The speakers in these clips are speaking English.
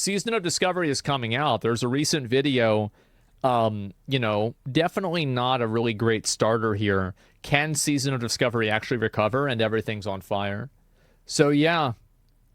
Season of Discovery is coming out. There's a recent video, definitely not a really great starter here. Can Season of Discovery actually recover? And everything's on fire. So, yeah.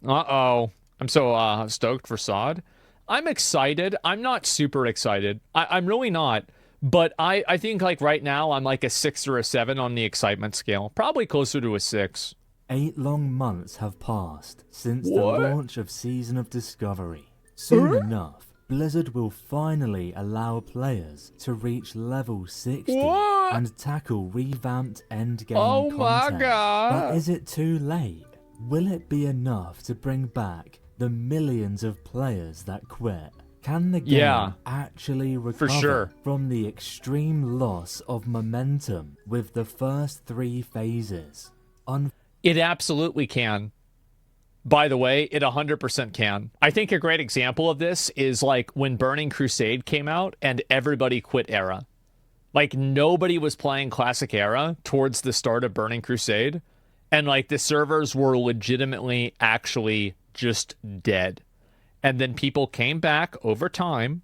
Uh-oh. I'm so stoked for SOD. I'm excited. I'm not super excited. I'm really not. But I think, like, right now, I'm like a 6 or a 7 on the excitement scale. Probably closer to a 6. 8 long months have passed since What? the launch of Season of Discovery. Soon enough, Blizzard will finally allow players to reach level 60 What? and tackle revamped endgame Oh content. my god. But is it too late? Will it be enough to bring back the millions of players that quit? Can the game actually recover from the extreme loss of momentum with the first 3 phases? It absolutely can. By the way, it 100% can. I think a great example of this is like when Burning Crusade came out and everybody quit Era. Like nobody was playing Classic Era towards the start of Burning Crusade. And like the servers were legitimately actually just dead. And then people came back over time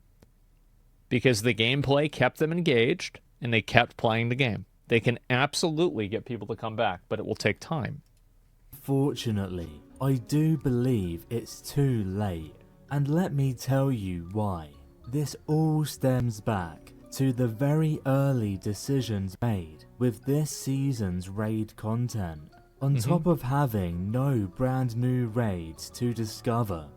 because the gameplay kept them engaged and they kept playing the game. They can absolutely get people to come back, but it will take time. Fortunately, I do believe it's too late. And let me tell you why. This all stems back to the very early decisions made with this season's raid content. On top of having no brand new raids to discover,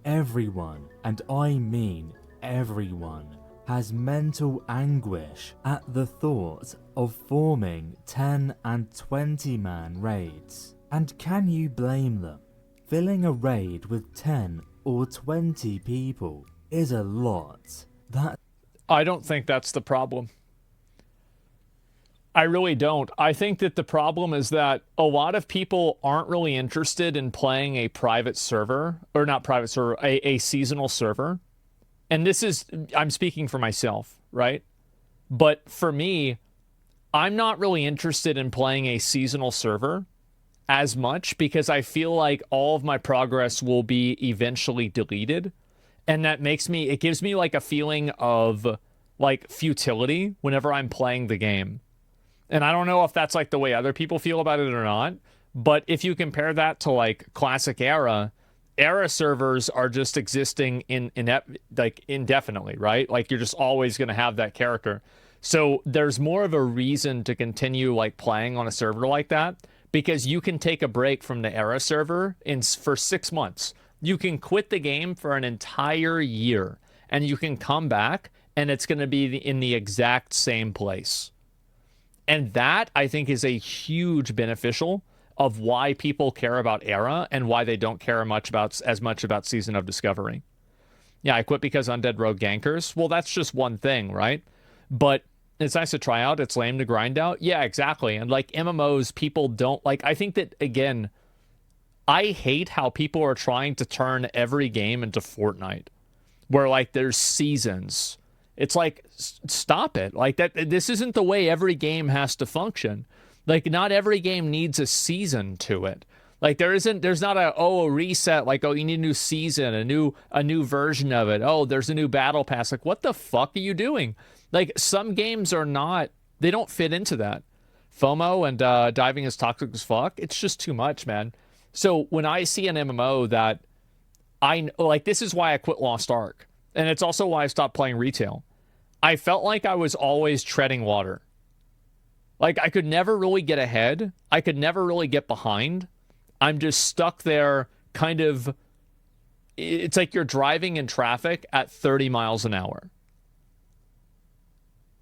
everyone, and I mean everyone, has mental anguish at the thought of forming 10 and 20 man raids. And can you blame them? Filling a raid with 10 or 20 people is a lot. I don't think that's the problem. I really don't. I think that the problem is that a lot of people aren't really interested in playing a private server, or not private server, a seasonal server. And this is, I'm speaking for myself, right? But for me, I'm not really interested in playing a seasonal server as much because I feel like all of my progress will be eventually deleted. And that makes me, it gives me like a feeling of like futility whenever I'm playing the game. And I don't know if that's like the way other people feel about it or not, but if you compare that to like Classic Era servers are just existing like indefinitely, right? Like you're just always going to have that character. So there's more of a reason to continue like playing on a server like that because you can take a break from the Era server for 6 months. You can quit the game for an entire year and you can come back and it's going to be in the exact same place. And that, I think, is a huge beneficial of why people care about Era and why they don't care as much about Season of Discovery. Yeah, I quit because Undead Rogue gankers. Well, that's just one thing, right? But it's nice to try out. It's lame to grind out. Yeah, exactly. And like MMOs, people don't like. I think that, again, I hate how people are trying to turn every game into Fortnite, where like there's seasons. It's like, stop it. Like that. This isn't the way every game has to function. Like not every game needs a season to it. Like there's not a reset. Like, oh, you need a new season, a new version of it. Oh, there's a new battle pass. Like what the fuck are you doing? Like some games are not, they don't fit into that. FOMO and diving is toxic as fuck. It's just too much, man. So when I see an MMO that I like, this is why I quit Lost Ark. And it's also why I stopped playing retail. I felt like I was always treading water. Like I could never really get ahead. I could never really get behind. I'm just stuck there kind of. It's like you're driving in traffic at 30 miles an hour.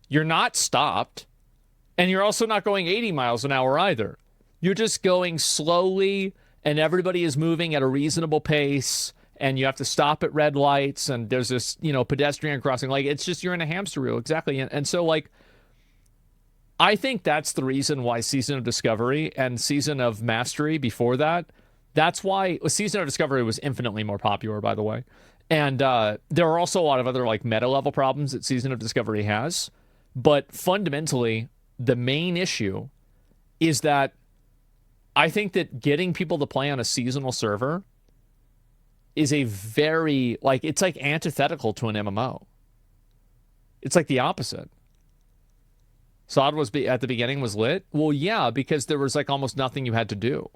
You're not stopped. And you're also not going 80 miles an hour either. You're just going slowly and everybody is moving at a reasonable pace. And you have to stop at red lights, and there's this, pedestrian crossing. Like, it's just, you're in a hamster wheel, exactly. And so, like, I think that's the reason why Season of Discovery and Season of Mastery before that, that's why Season of Discovery was infinitely more popular, by the way. And there are also a lot of other, like, meta-level problems that Season of Discovery has. But fundamentally, the main issue is that I think that getting people to play on a seasonal server is a very, like, it's like antithetical to an MMO. It's like the opposite. Sod was at the beginning was lit? Well, yeah, because there was like almost nothing you had to do.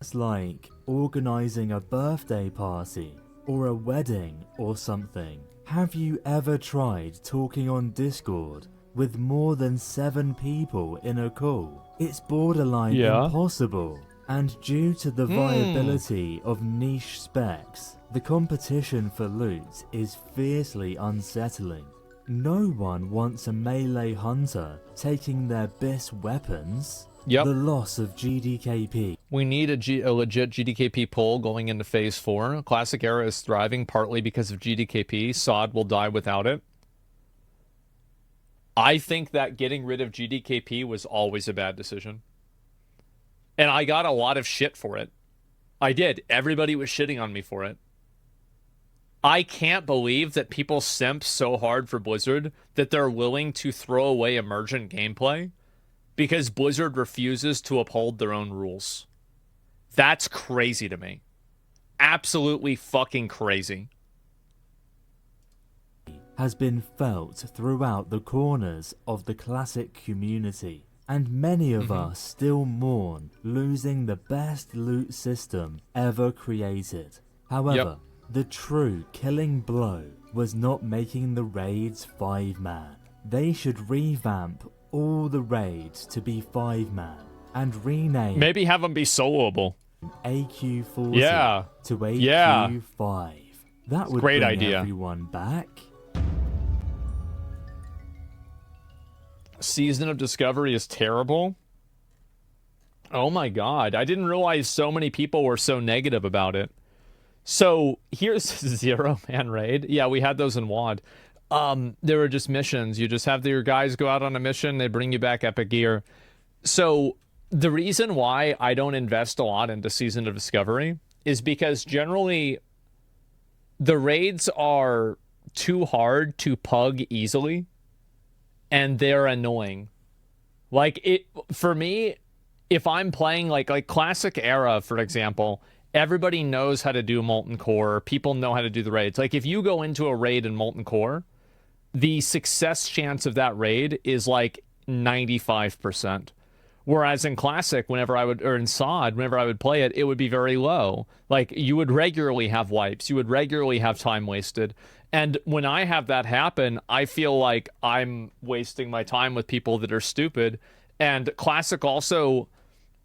It's like organizing a birthday party or a wedding or something. Have you ever tried talking on Discord with more than 7 people in a call? It's borderline impossible. And due to the viability of niche specs, the competition for loot is fiercely unsettling. No one wants a melee hunter taking their best weapons. Yep. The loss of GDKP. We need a legit GDKP pull going into Phase 4. Classic era is thriving partly because of GDKP. SOD will die without it. I think that getting rid of GDKP was always a bad decision. And I got a lot of shit for it. I did. Everybody was shitting on me for it. I can't believe that people simp so hard for Blizzard that they're willing to throw away emergent gameplay because Blizzard refuses to uphold their own rules. That's crazy to me. Absolutely fucking crazy. Has been felt throughout the corners of the classic community, and many of us still mourn losing the best loot system ever created. However, the true killing blow was not making the raids 5-man. They should revamp all the raids to be 5-man and rename maybe have them be soloable. AQ40 to AQ5. That would great bring idea. Everyone back. Season of Discovery is terrible. Oh my god, I didn't realize so many people were so negative about it. So here's 0-man raid. Yeah, we had those in WoD. There were just missions. You just have your guys go out on a mission, they bring you back epic gear. So the reason why I don't invest a lot into Season of Discovery is because generally the raids are too hard to pug easily, and they're annoying. Like, it for me, if I'm playing like classic era, for example, everybody knows how to do Molten Core. People know how to do the raids. Like, if you go into a raid in Molten Core, the success chance of that raid is like 95%. Whereas in Classic, or in SOD, whenever I would play it, it would be very low. Like, you would regularly have wipes. You would regularly have time wasted. And when I have that happen, I feel like I'm wasting my time with people that are stupid. And Classic also,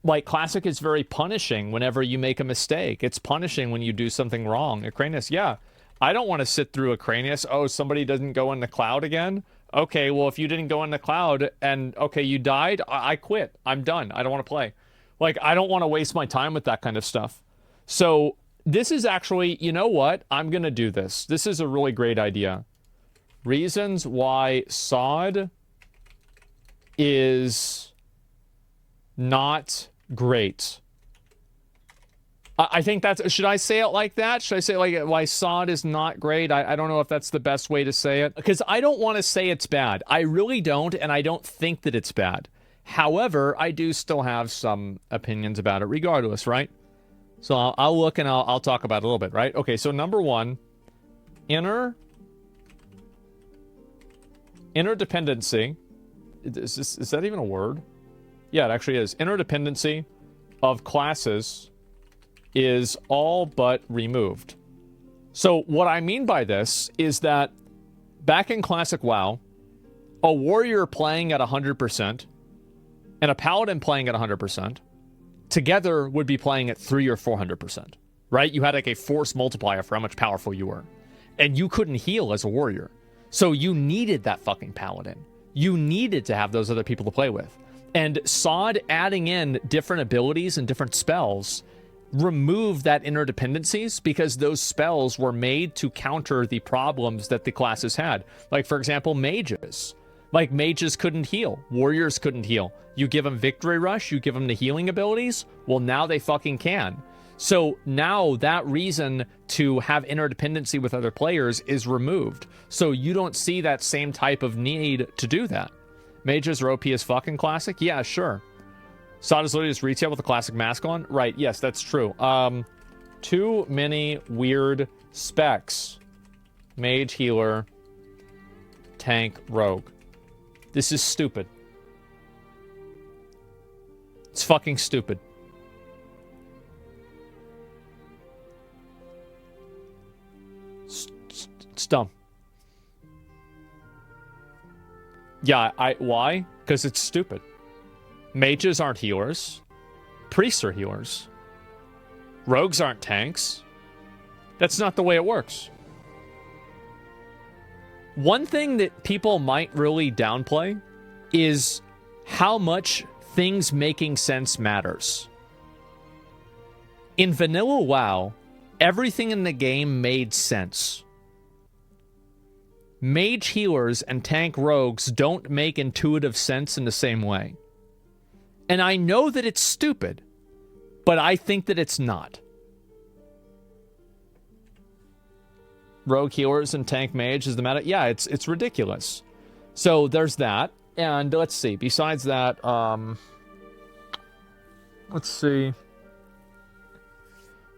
like, Classic is very punishing whenever you make a mistake. It's punishing when you do something wrong. Acranius, yeah. I don't want to sit through Acranius. Oh, somebody doesn't go in the cloud again? Okay, well, if you didn't go in the cloud and, okay, you died, I quit. I'm done. I don't want to play. Like, I don't want to waste my time with that kind of stuff. So this is actually, you know what? I'm going to do this. This is a really great idea. Reasons why SOD is not great. I think that's... Should I say it like that? Should I say, like, why SOD is not great? I don't know if that's the best way to say it. Because I don't want to say it's bad. I really don't, and I don't think that it's bad. However, I do still have some opinions about it regardless, right? So I'll look and I'll talk about it a little bit, right? Okay, so number one, interdependency. Is that even a word? Yeah, it actually is. Interdependency of classes is all but removed. So what I mean by this is that back in Classic WoW, a warrior playing at 100% and a paladin playing at 100% together would be playing at 300 or 400%, right? You had like a force multiplier for how much powerful you were. And you couldn't heal as a warrior. So you needed that fucking paladin. You needed to have those other people to play with. And SOD adding in different abilities and different spells remove that interdependencies because those spells were made to counter the problems that the classes had. Like, for example, mages. Like, mages couldn't heal. Warriors couldn't heal. You give them Victory Rush, you give them the healing abilities, well, now they fucking can. So now that reason to have interdependency with other players is removed. So you don't see that same type of need to do that. Mages are OP as fucking Classic? Yeah, sure. Sod is literally just retail with a classic mask on. Right, yes, that's true. Too many weird specs. Mage, healer, tank, rogue. This is stupid. It's fucking stupid. It's dumb. Yeah, why? Because it's stupid. Mages aren't healers. Priests are healers. Rogues aren't tanks. That's not the way it works. One thing that people might really downplay is how much things making sense matters. In vanilla WoW, everything in the game made sense. Mage healers and tank rogues don't make intuitive sense in the same way. And I know that it's stupid, but I think that it's not. Rogue healers and tank mage is the meta. Yeah, it's ridiculous. So there's that. And let's see. Besides that, let's see.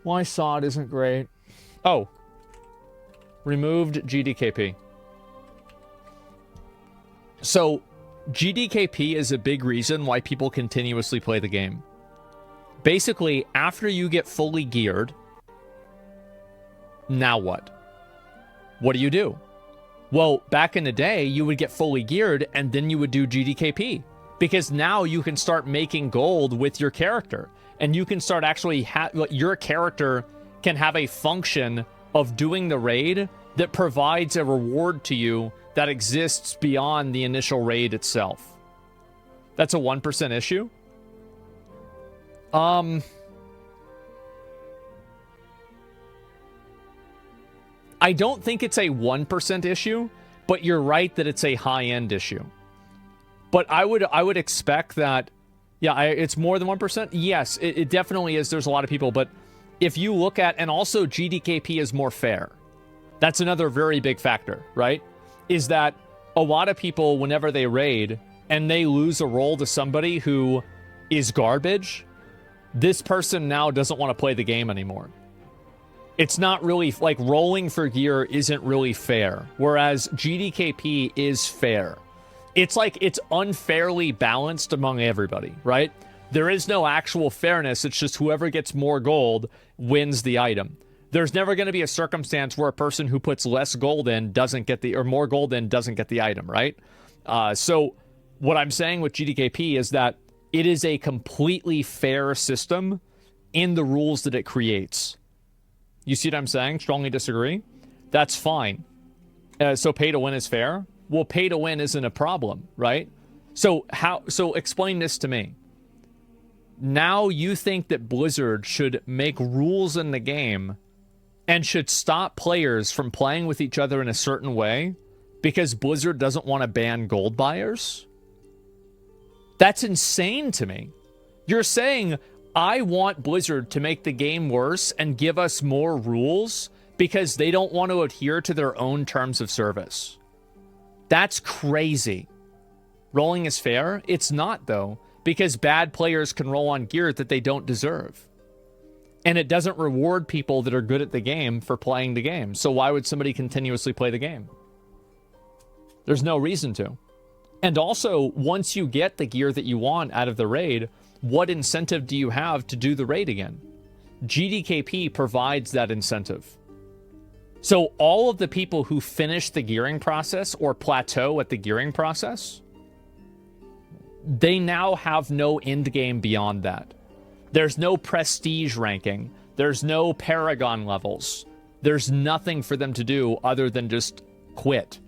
Why Sod isn't great. Oh. Removed GDKP. So, GDKP is a big reason why people continuously play the game. Basically, after you get fully geared, now what? What do you do? Well, back in the day, you would get fully geared and then you would do GDKP. Because now you can start making gold with your character. And you can start actually, your character can have a function of doing the raid that provides a reward to you that exists beyond the initial raid itself. That's a 1% issue? I don't think it's a 1% issue, but you're right that it's a high-end issue. But I would expect that, yeah, it's more than 1%. Yes, it definitely is. There's a lot of people, but if you look at, and also GDKP is more fair. That's another very big factor, right? Is that a lot of people, whenever they raid and they lose a role to somebody who is garbage, this person now doesn't want to play the game anymore. It's not really, like, rolling for gear isn't really fair, whereas GDKP is fair. It's like it's unfairly balanced among everybody, right? There is no actual fairness. It's just whoever gets more gold wins the item. There's never going to be a circumstance where a person who puts less gold in doesn't get the, or more gold in doesn't get the item, right? So what I'm saying with GDKP is that it is a completely fair system in the rules that it creates. You see what I'm saying? Strongly disagree? That's fine. So pay to win is fair? Well, pay to win isn't a problem, right? So explain this to me. Now you think that Blizzard should make rules in the game and should stop players from playing with each other in a certain way because Blizzard doesn't want to ban gold buyers? That's insane to me. You're saying, I want Blizzard to make the game worse and give us more rules because they don't want to adhere to their own terms of service. That's crazy. Rolling is fair? It's not, though, because bad players can roll on gear that they don't deserve. And it doesn't reward people that are good at the game for playing the game. So why would somebody continuously play the game? There's no reason to. And also, once you get the gear that you want out of the raid, what incentive do you have to do the raid again? GDKP provides that incentive. So all of the people who finish the gearing process or plateau at the gearing process, they now have no end game beyond that. There's no prestige ranking. There's no paragon levels. There's nothing for them to do other than just quit.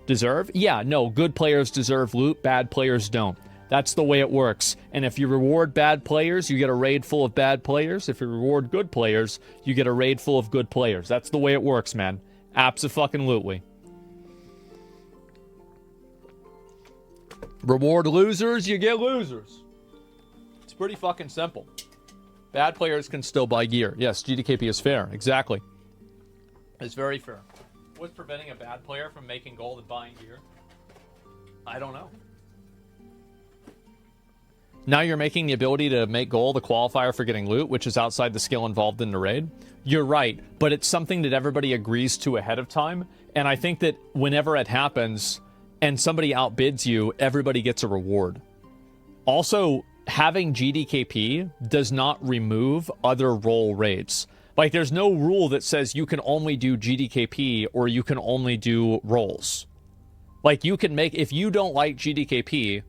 Deserve? Yeah, no, good players deserve loot, bad players don't. That's the way it works. And if you reward bad players, you get a raid full of bad players. If you reward good players, you get a raid full of good players. That's the way it works, man. Abso-fucking-lutely. Reward losers, you get losers. It's pretty fucking simple. Bad players can still buy gear. Yes, GDKP is fair. Exactly. It's very fair. What's preventing a bad player from making gold and buying gear? I don't know. Now you're making the ability to make gold a qualifier for getting loot, which is outside the skill involved in the raid. You're right, but it's something that everybody agrees to ahead of time. And I think that whenever it happens and somebody outbids you, everybody gets a reward. Also, having GDKP does not remove other role raids. Like, there's no rule that says you can only do GDKP or you can only do roles. Like, you can make, if you don't like GDKP,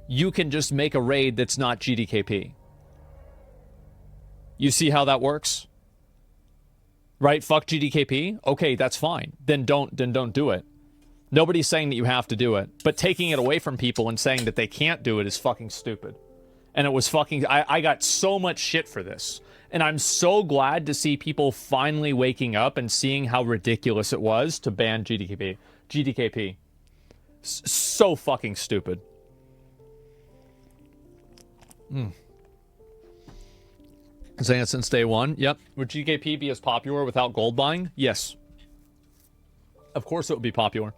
you can just make a raid that's not GDKP. You see how that works? Right? Fuck GDKP? Okay, that's fine. Then don't do it. Nobody's saying that you have to do it. But taking it away from people and saying that they can't do it is fucking stupid. And it was fucking... I got so much shit for this. And I'm so glad to see people finally waking up and seeing how ridiculous it was to ban GDKP. GDKP. So fucking stupid. Saying it since day one. Yep. Would GDKP be as popular without gold buying? Yes. Of course it would be popular.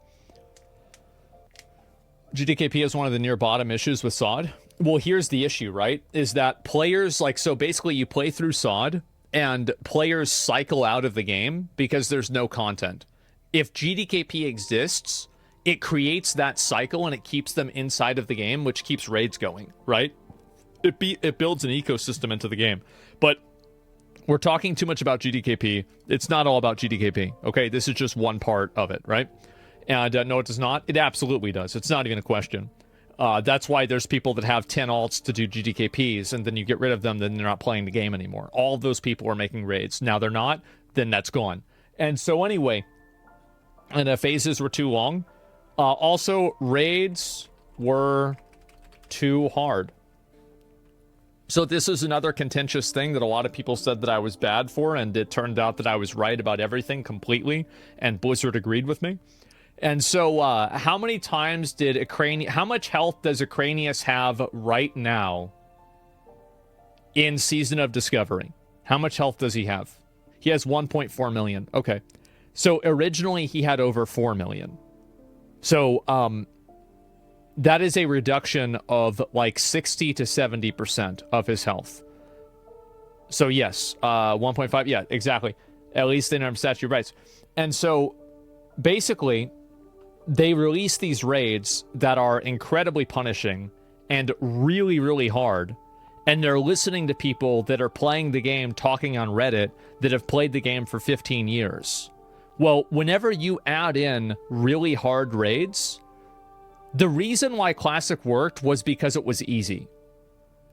GDKP is one of the near bottom issues with SOD. Well, here's the issue, right? Is that players, like, so basically you play through SOD and players cycle out of the game because there's no content. If GDKP exists, it creates that cycle and it keeps them inside of the game, which keeps raids going, right? It builds an ecosystem into the game. But we're talking too much about GDKP. It's not all about GDKP, okay? This is just one part of it, right? And no, it does not. It absolutely does. It's not even a question. That's why there's people that have 10 alts to do GDKPs, and then you get rid of them, then they're not playing the game anymore. All of those people are making raids. Now they're not, then that's gone. And so anyway, and phases were too long. Also, raids were too hard. So this is another contentious thing that a lot of people said that I was bad for, and it turned out that I was right about everything completely, and Blizzard agreed with me. And so, how many times did Acranius... How much health does Acranius have right now in Season of Discovery? How much health does he have? He has 1.4 million. Okay. So, originally, he had over 4 million. So, that is a reduction of, like, 60 to 70% of his health. So, yes, 1.5... Yeah, exactly. At least in our statute rights. And so, basically... They release these raids that are incredibly punishing and really, really hard. And they're listening to people that are playing the game, talking on Reddit, that have played the game for 15 years. Well, whenever you add in really hard raids, the reason why Classic worked was because it was easy.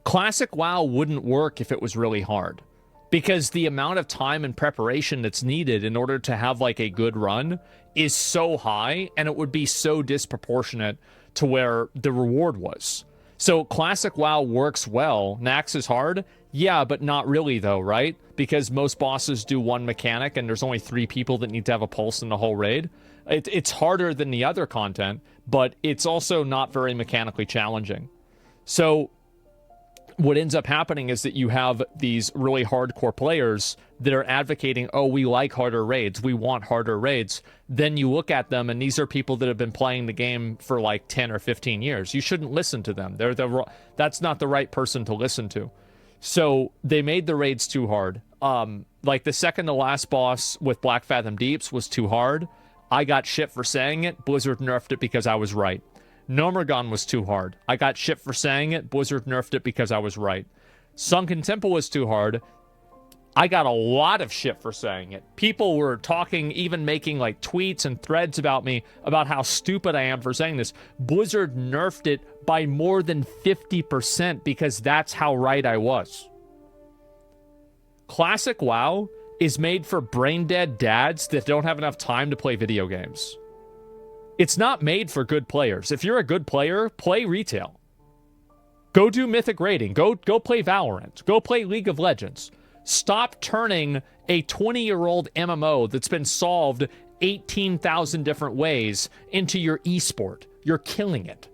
Classic WoW wouldn't work if it was really hard. Because the amount of time and preparation that's needed in order to have, like, a good run is so high, and it would be so disproportionate to where the reward was. So Classic WoW works well. Nax is hard? Yeah, but not really, though, right? Because most bosses do one mechanic, and there's only 3 people that need to have a pulse in the whole raid. It's harder than the other content, but it's also not very mechanically challenging. So... what ends up happening is that you have these really hardcore players that are advocating, oh, we like harder raids, we want harder raids. Then you look at them, and these are people that have been playing the game for like 10 or 15 years. You shouldn't listen to them. That's not the right person to listen to. So they made the raids too hard. Like the second to last boss with Black Fathom Deeps was too hard. I got shit for saying it. Blizzard nerfed it because I was right. Nomergon was too hard. I got shit for saying it. Blizzard nerfed it because I was right. Sunken Temple was too hard. I got a lot of shit for saying it. People were talking, even making like tweets and threads about me, about how stupid I am for saying this. Blizzard nerfed it by more than 50% because that's how right I was. Classic WoW is made for brain-dead dads that don't have enough time to play video games. It's not made for good players. If you're a good player, play retail. Go do Mythic Raiding. Go play Valorant. Go play League of Legends. Stop turning a 20-year-old MMO that's been solved 18,000 different ways into your esport. You're killing it.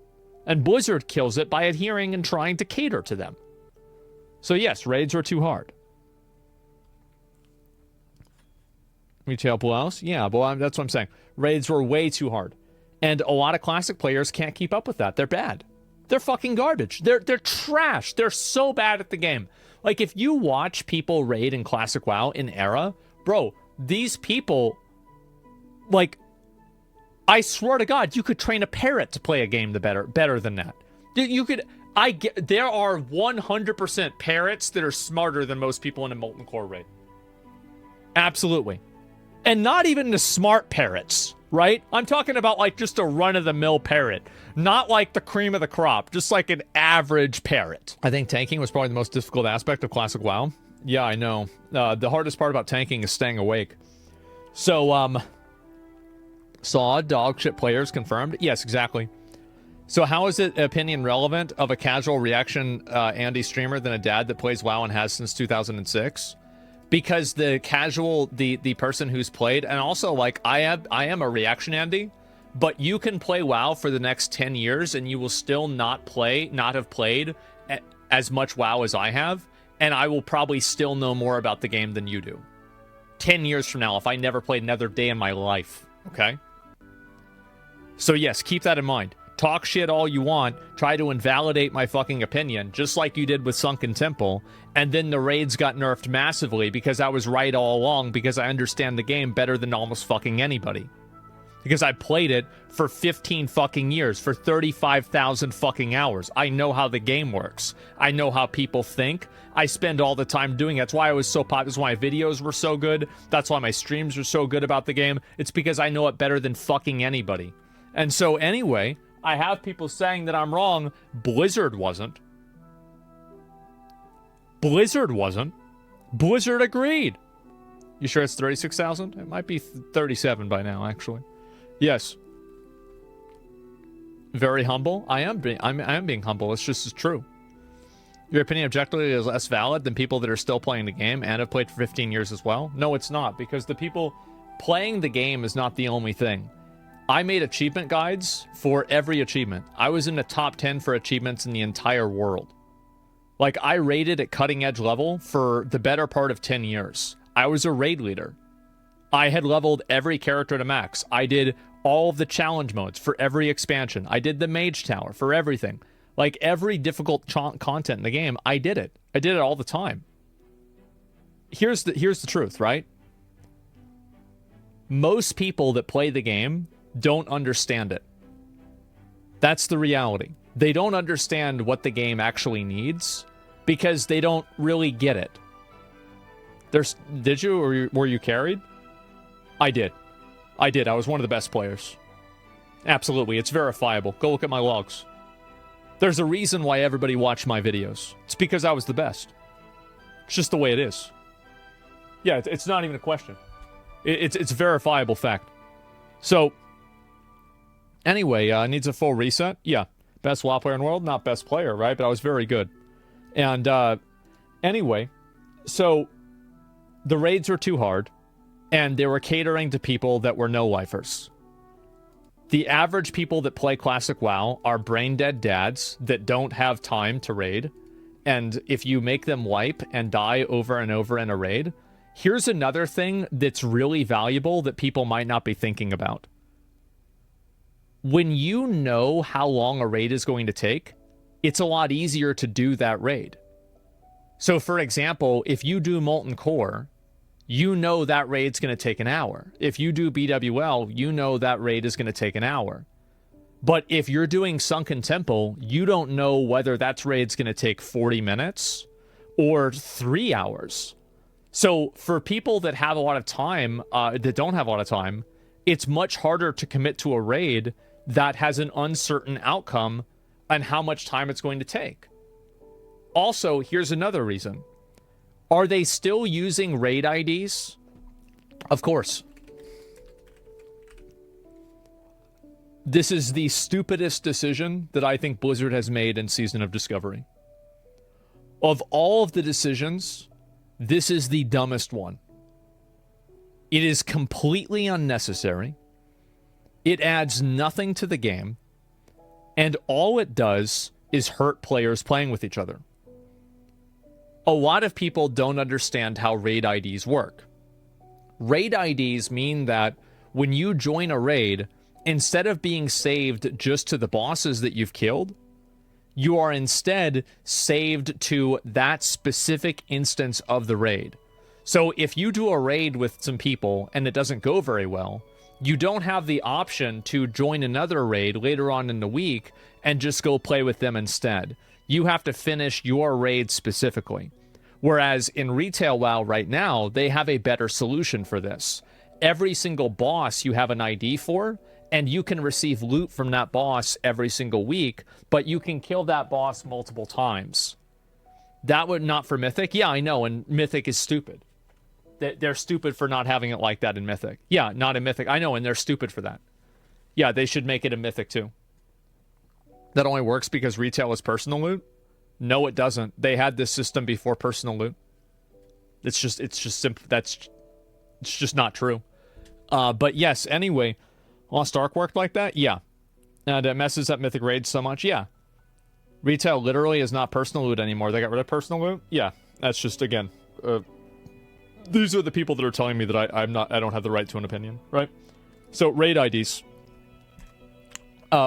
And Blizzard kills it by adhering and trying to cater to them. So yes, raids are too hard. Retail blouse? Yeah, well, that's what I'm saying. Raids were way too hard. And a lot of Classic players can't keep up with that. They're bad. They're fucking garbage. They're trash. They're so bad at the game. Like, if you watch people raid in Classic WoW in Era, bro, these people, like, I swear to God, you could train a parrot to play a game better than that. You could. There are 100% parrots that are smarter than most people in a Molten Core raid. Absolutely. And not even the smart parrots, right? I'm talking about like just a run-of-the-mill parrot. Not like the cream of the crop, just like an average parrot. I think tanking was probably the most difficult aspect of Classic WoW. Yeah, I know. The hardest part about tanking is staying awake. So, saw dog shit players confirmed? Yes, exactly. So how is it opinion relevant of a casual reaction Andy streamer than a dad that plays WoW and has since 2006? Because the casual, the person who's played, and also like I am a reaction Andy, but you can play WoW for the next 10 years and you will still not have played as much WoW as I have, and I will probably still know more about the game than you do. 10 years from now, if I never played another day in my life, okay? So yes, keep that in mind. Talk shit all you want, try to invalidate my fucking opinion, just like you did with Sunken Temple, and then the raids got nerfed massively because I was right all along, because I understand the game better than almost fucking anybody. Because I played it for 15 fucking years, for 35,000 fucking hours. I know how the game works. I know how people think. I spend all the time doing it. That's why I was so popular. That's why my videos were so good. That's why my streams were so good about the game. It's because I know it better than fucking anybody. And so anyway, I have people saying that I'm wrong. Blizzard wasn't. Blizzard wasn't. Blizzard agreed. You sure it's 36,000? It might be 37 by now, actually. Yes. Very humble. I am being humble. It's just true. Your opinion objectively is less valid than people that are still playing the game and have played for 15 years as well? No, it's not, because the people playing the game is not the only thing. I made achievement guides for every achievement. I was in the top 10 for achievements in the entire world. Like, I raided at cutting edge level for the better part of 10 years. I was a raid leader. I had leveled every character to max. I did all of the challenge modes for every expansion. I did the mage tower for everything. Like, every difficult content in the game, I did it. I did it all the time. Here's the truth, right? Most people that play the game don't understand it. That's the reality. They don't understand what the game actually needs because they don't really get it. Did you, or were you carried? I did. I was one of the best players. Absolutely. It's verifiable. Go look at my logs. There's a reason why everybody watched my videos. It's because I was the best. It's just the way it is. Yeah, it's not even a question. It's a verifiable fact. So, anyway, needs a full reset? Yeah. Best WoW player in the world? Not best player, right? But I was very good. And, anyway, so the raids were too hard, and they were catering to people that were no-lifers. The average people that play Classic WoW are brain-dead dads that don't have time to raid, and if you make them wipe and die over and over in a raid, here's another thing that's really valuable that people might not be thinking about. When you know how long a raid is going to take, it's a lot easier to do that raid. So, for example, if you do Molten Core, you know that raid's going to take an hour. If you do BWL, you know that raid is going to take an hour. But if you're doing Sunken Temple, you don't know whether that raid's going to take 40 minutes or 3 hours. So for people that have a lot of time, that don't have a lot of time, it's much harder to commit to a raid that has an uncertain outcome and how much time it's going to take. Also, here's another reason. Are they still using raid IDs? Of course. This is the stupidest decision that I think Blizzard has made in Season of Discovery. Of all of the decisions, this is the dumbest one. It is completely unnecessary. It adds nothing to the game. And all it does is hurt players playing with each other. A lot of people don't understand how raid IDs work. Raid IDs mean that when you join a raid, instead of being saved just to the bosses that you've killed, You are instead saved to that specific instance of the raid. So if you do a raid with some people and it doesn't go very well, you don't have the option to join another raid later on in the week and just go play with them instead. You have to finish your raid specifically. Whereas in Retail WoW right now, they have a better solution for this. Every single boss you have an ID for, and you can receive loot from that boss every single week, but you can kill that boss multiple times. That would not for Mythic? Yeah, I know, and Mythic is stupid. They're stupid for not having it like that in Mythic. Yeah, not in Mythic. I know, and they're stupid for that. Yeah, they should make it a Mythic too. That only works because retail is personal loot? No, it doesn't. They had this system before personal loot. It's just simple. It's just not true. But yes, anyway, Lost Ark worked like that? Yeah. And it messes up Mythic Raids so much? Yeah. Retail literally is not personal loot anymore. They got rid of personal loot? Yeah. That's just, again, these are the people that are telling me that I don't have the right to an opinion, right? So, raid IDs.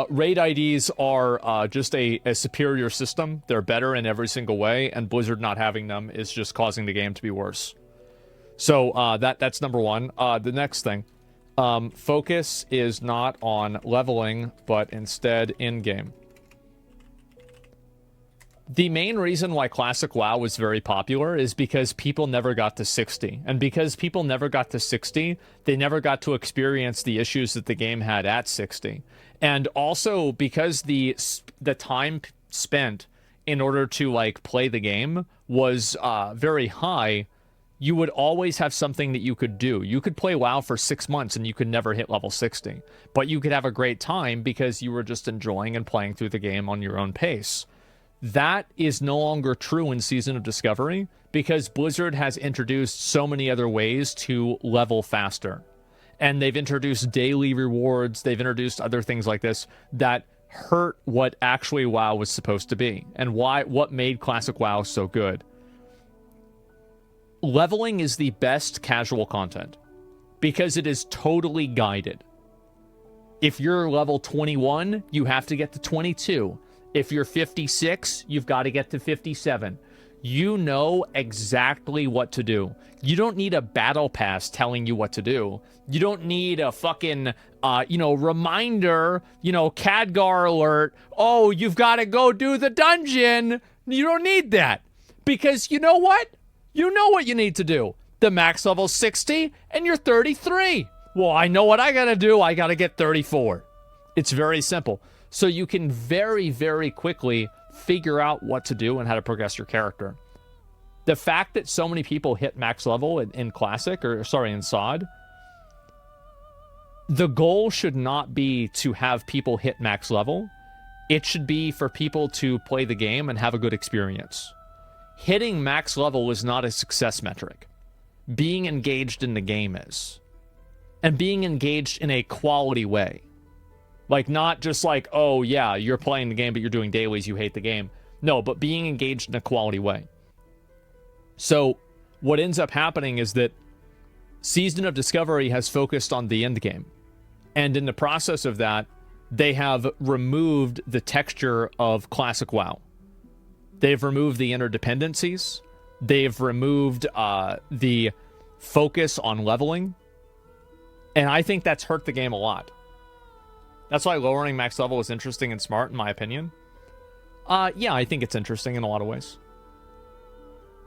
Raid IDs are just a superior system. They're better in every single way, and Blizzard not having them is just causing the game to be worse. So, that's number one. The next thing. Focus is not on leveling, but instead in-game. The main reason why Classic WoW was very popular is because people never got to 60. And because people never got to 60, they never got to experience the issues that the game had at 60. And also because the time spent in order to, like, play the game was very high, you would always have something that you could do. You could play WoW for 6 months and you could never hit level 60. But you could have a great time because you were just enjoying and playing through the game on your own pace. That is no longer true in Season of Discovery because Blizzard has introduced so many other ways to level faster. And they've introduced daily rewards, they've introduced other things like this that hurt what actually WoW was supposed to be and what made Classic WoW so good. Leveling is the best casual content because it is totally guided. If you're level 21, you have to get to 22. If you're 56, you've got to get to 57. You know exactly what to do. You don't need a battle pass telling you what to do. You don't need a fucking, reminder, Khadgar alert. Oh, you've got to go do the dungeon. You don't need that. Because you know what? You know what you need to do. The max level's 60 and you're 33. Well, I know what I got to do. I got to get 34. It's very simple. So you can very, very quickly figure out what to do and how to progress your character. The fact that so many people hit max level in Classic, in SOD, the goal should not be to have people hit max level. It should be for people to play the game and have a good experience. Hitting max level is not a success metric. Being engaged in the game is. And being engaged in a quality way. Like, not just like, oh, yeah, you're playing the game, but you're doing dailies, you hate the game. No, but being engaged in a quality way. So, what ends up happening is that Season of Discovery has focused on the end game. And in the process of that, they have removed the texture of Classic WoW. They've removed the interdependencies. They've removed the focus on leveling. And I think that's hurt the game a lot. That's why lowering max level is interesting and smart, in my opinion. Yeah, I think it's interesting in a lot of ways.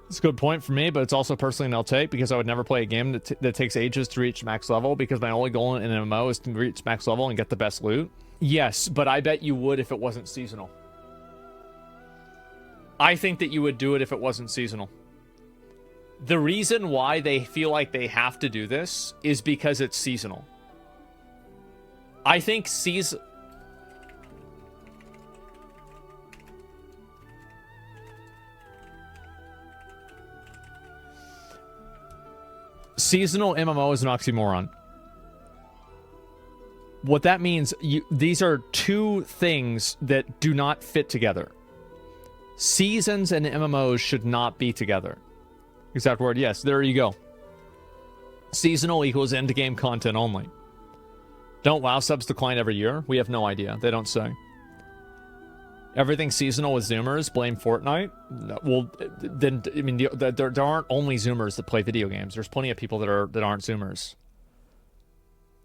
It's a good point for me, but it's also personally an take because I would never play a game that takes ages to reach max level because my only goal in an MMO is to reach max level and get the best loot. Yes, but I bet you would if it wasn't seasonal. I think that you would do it if it wasn't seasonal. The reason why they feel like they have to do this is because it's seasonal. I think seasonal MMO is an oxymoron. What that means, these are two things that do not fit together. Seasons and MMOs should not be together. Exact word, yes, there you go. Seasonal equals end-game content only. Don't WoW subs decline every year? We have no idea. They don't say. Everything seasonal with Zoomers. Blame Fortnite. No, well, then I mean, there aren't only Zoomers that play video games. There's plenty of people that aren't Zoomers.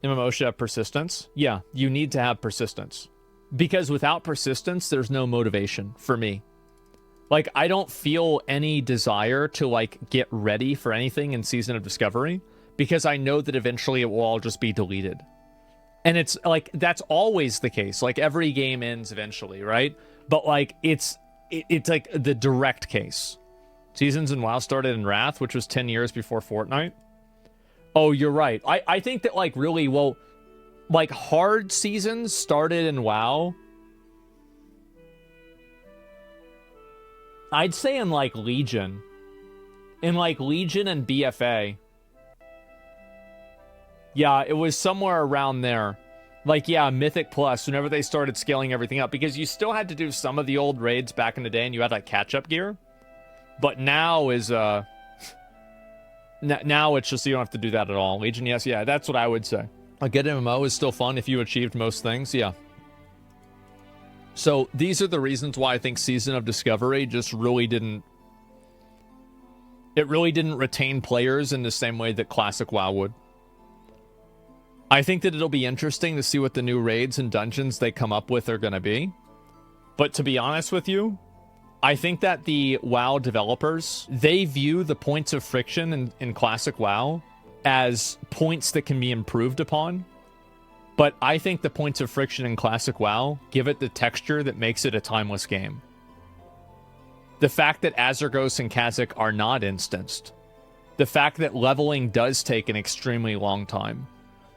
MMO should have persistence. Yeah, you need to have persistence, because without persistence, there's no motivation for me. Like, I don't feel any desire to like get ready for anything in Season of Discovery, because I know that eventually it will all just be deleted. And it's like, that's always the case. Like, every game ends eventually, right? But like, it's like the direct case. Seasons in WoW started in Wrath, which was 10 years before Fortnite. Oh, you're right. I think that like really, well, like hard seasons started in WoW. I'd say in like Legion. In like Legion and BFA. Yeah, it was somewhere around there. Like, yeah, Mythic Plus, whenever they started scaling everything up. Because you still had to do some of the old raids back in the day, and you had, like, catch-up gear. But now is, now it's just you don't have to do that at all. Legion, yes, yeah, that's what I would say. A good MMO is still fun if you achieved most things, yeah. So, these are the reasons why I think Season of Discovery just really didn't... It really didn't retain players in the same way that Classic WoW would. I think that it'll be interesting to see what the new raids and dungeons they come up with are going to be. But to be honest with you, I think that the WoW developers, they view the points of friction in Classic WoW as points that can be improved upon. But I think the points of friction in Classic WoW give it the texture that makes it a timeless game. The fact that Azergos and Kha'Zix are not instanced. The fact that leveling does take an extremely long time.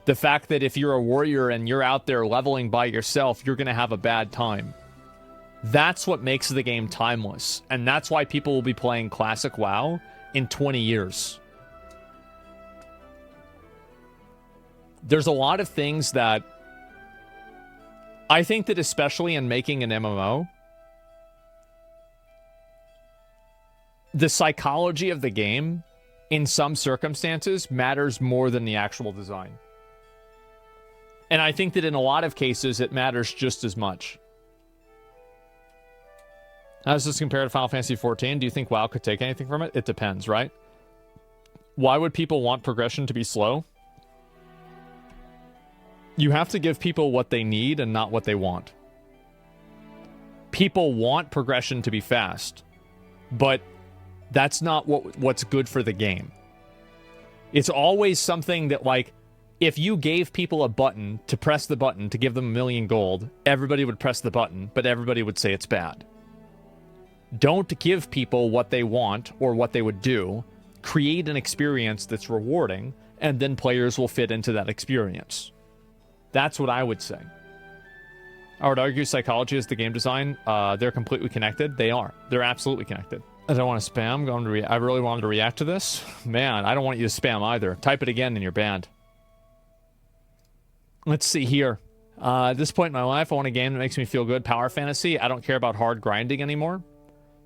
The fact that if you're a warrior and you're out there leveling by yourself, you're going to have a bad time. That's what makes the game timeless. And that's why people will be playing Classic WoW in 20 years. There's a lot of things that I think that, especially in making an MMO, the psychology of the game, in some circumstances, matters more than the actual design. And I think that in a lot of cases, it matters just as much. How does this compare to Final Fantasy XIV? Do you think WoW could take anything from it? It depends, right? Why would people want progression to be slow? You have to give people what they need and not what they want. People want progression to be fast, but that's not what's good for the game. It's always something that, like, if you gave people a button to press the button to give them 1,000,000 gold, everybody would press the button, but everybody would say it's bad. Don't give people what they want or what they would do. Create an experience that's rewarding, and then players will fit into that experience. That's what I would say. I would argue psychology is the game design. They're completely connected. They are. They're absolutely connected. I don't want to spam. I really wanted to react to this. Man, I don't want you to spam either. Type it again and you're banned. Let's see here. At this point in my life, I want a game that makes me feel good. Power fantasy. I don't care about hard grinding anymore.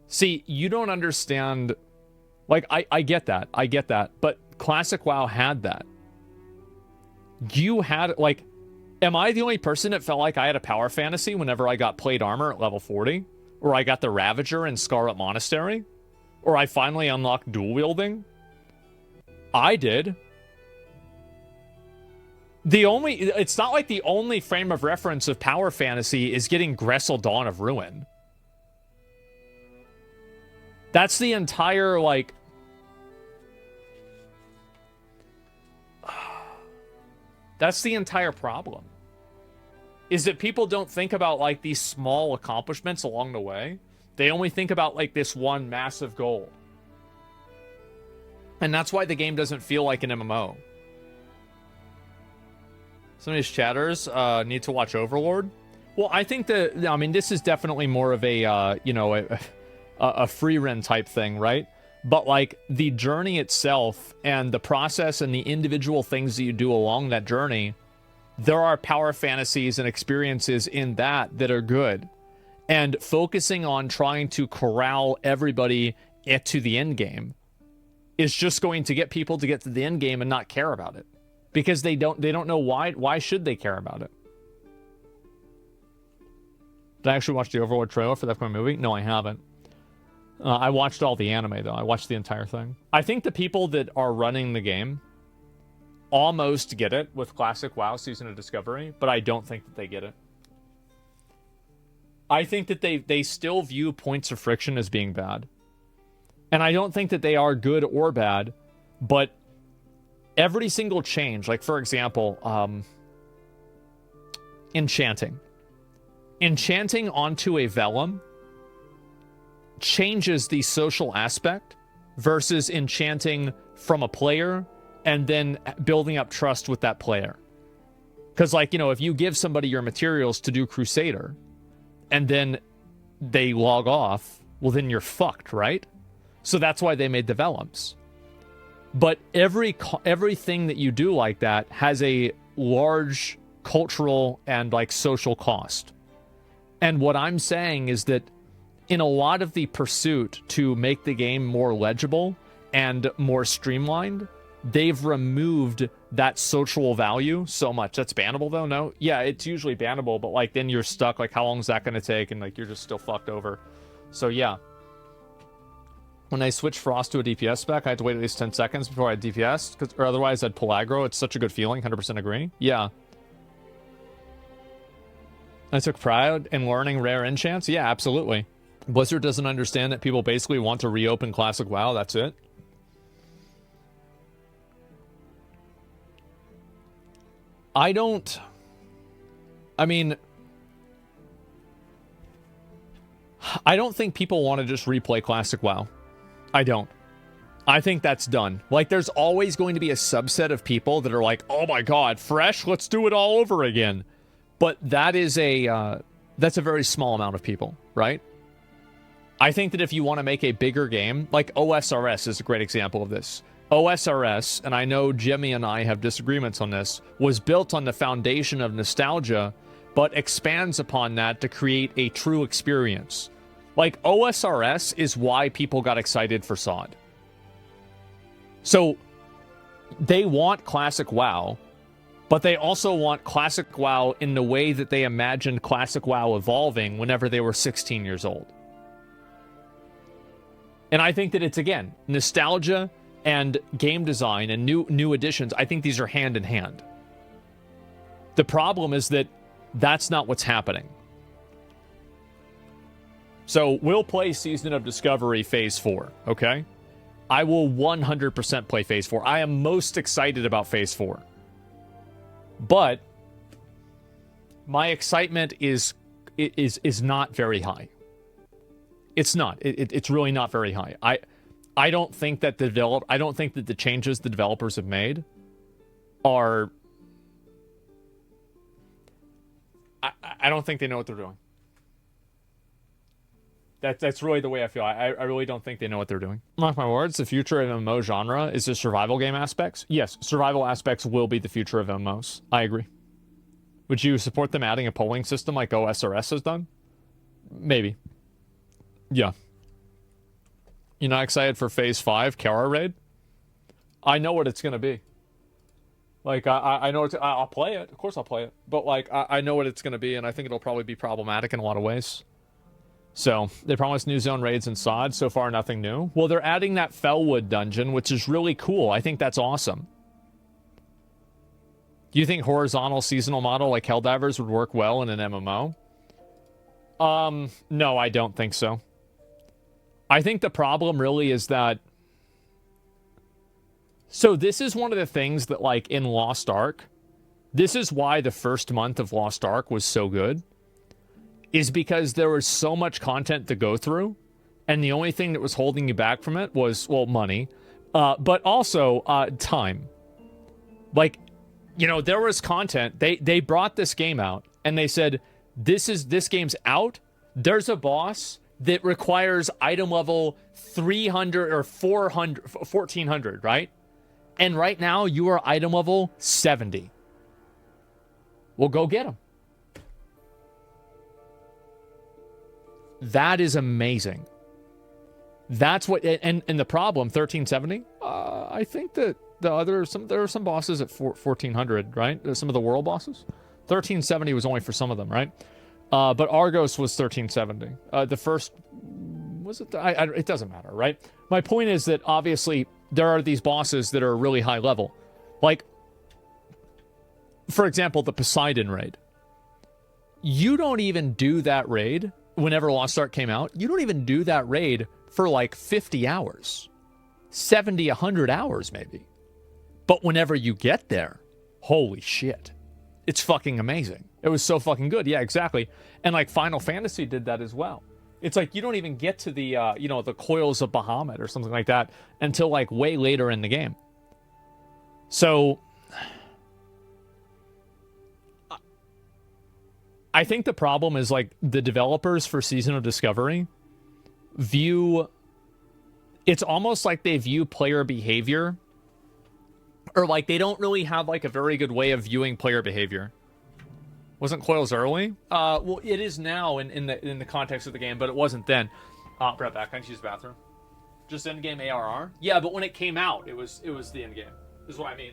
See, you don't understand. Like, I get that. I get that. But Classic WoW had that. You had, like, am I the only person that felt like I had a power fantasy whenever I got plate armor at level 40? Or I got the Ravager in Scarlet Monastery? Or I finally unlocked dual wielding? I did. It's not like the only frame of reference of power fantasy is getting Gressel Dawn of Ruin. That's the entire, like... That's the entire problem. Is that people don't think about, like, these small accomplishments along the way. They only think about, like, this one massive goal. And that's why the game doesn't feel like an MMO. Some of these chatters need to watch Overlord. Well, I think that, I mean, this is definitely more of a, you know, a free run type thing, right? But, like, the journey itself and the process and the individual things that you do along that journey, there are power fantasies and experiences in that are good. And focusing on trying to corral everybody to the end game is just going to get people to get to the end game and not care about it. Because they don't know why should they care about it. Did I actually watch the Overlord trailer for the upcoming movie? No, I haven't. I watched all the anime, though. I watched the entire thing. I think the people that are running the game almost get it with Classic WoW Season of Discovery, but I don't think that they get it. I think that they still view points of friction as being bad. And I don't think that they are good or bad, but every single change, like for example, enchanting. Enchanting onto a vellum changes the social aspect versus enchanting from a player and then building up trust with that player. Because, like, you know, if you give somebody your materials to do Crusader and then they log off, well, then you're fucked, right? So that's why they made the vellums. But everything that you do like that has a large cultural and, like, social cost. And what I'm saying is that in a lot of the pursuit to make the game more legible and more streamlined, they've removed that social value so much. That's bannable, though? No? Yeah, it's usually bannable, but, like, then you're stuck. Like, how long is that going to take? And, like, you're just still fucked over. So, yeah. When I switch Frost to a DPS spec, I had to wait at least 10 seconds before I had DPS, or otherwise I'd pull aggro. It's such a good feeling. 100% agree. Yeah. I took pride in learning rare enchants. Yeah, absolutely. Blizzard doesn't understand that people basically want to reopen Classic WoW. That's it. I don't think people want to just replay Classic WoW. I don't. I think that's done. Like, there's always going to be a subset of people that are like, oh my god, fresh, let's do it all over again. But that is that's a very small amount of people, right? I think that if you want to make a bigger game, like OSRS is a great example of this. OSRS, and I know Jimmy and I have disagreements on this, was built on the foundation of nostalgia, but expands upon that to create a true experience. Like, OSRS is why people got excited for SOD. So, they want Classic WoW, but they also want Classic WoW in the way that they imagined Classic WoW evolving whenever they were 16 years old. And I think that it's, again, nostalgia and game design and new additions. I think these are hand in hand. The problem is that that's not what's happening. So we'll play Season of Discovery Phase 4, okay? I will 100% play Phase 4. I am most excited about Phase 4. But my excitement is not very high. It's not. It's really not very high. I don't think that the changes the developers have made are... I don't think they know what they're doing. That's really the way I feel. I really don't think they know what they're doing. Mark my words, the future of MMO genre is the survival game aspects. Yes, survival aspects will be the future of MMOs. I agree. Would you support them adding a polling system like OSRS has done? Maybe. Yeah. You're not excited for Phase 5, Kara Raid? I know what it's going to be. Like, I know I'll play it. Of course I'll play it. But, like, I know what it's going to be, and I think it'll probably be problematic in a lot of ways. So, they promised new zone raids and SOD. So far, nothing new. Well, they're adding that Fellwood dungeon, which is really cool. I think that's awesome. Do you think horizontal seasonal model like Helldivers would work well in an MMO? No, I don't think so. I think the problem really is that... So this is one of the things that, like, in Lost Ark, this is why the first month of Lost Ark was so good, is because there was so much content to go through, and the only thing that was holding you back from it was, well, money, but also time. Like, you know, there was content. They brought this game out, and they said, this game's out. There's a boss that requires item level 300 or 400, 1400, right? And right now, you are item level 70. Well, go get him. That is amazing. That's what... And the problem, 1370, I think that there are some bosses at 1400, right? Some of the world bosses. 1370 was only for some of them, right? But Argos was 1370. The first was it? It doesn't matter, right? My point is that obviously there are these bosses that are really high level, like for example the Poseidon raid. You don't even do that raid whenever Lost Ark came out. You don't even do that raid for like 50 hours, 70, 100 hours maybe. But whenever you get there, holy shit, it's fucking amazing. It was so fucking good. Yeah, exactly. And like Final Fantasy did that as well. It's like you don't even get to the, the Coils of Bahamut or something like that until like way later in the game. So I think the problem is like the developers for Season of Discovery it's almost like they view player behavior, or like they don't really have like a very good way of viewing player behavior. Wasn't Coils early? Well, it is now in the context of the game, but it wasn't then. Right back. Can I just use the bathroom? Just end game ARR? Yeah, but when it came out, it was the end game. Is what I mean.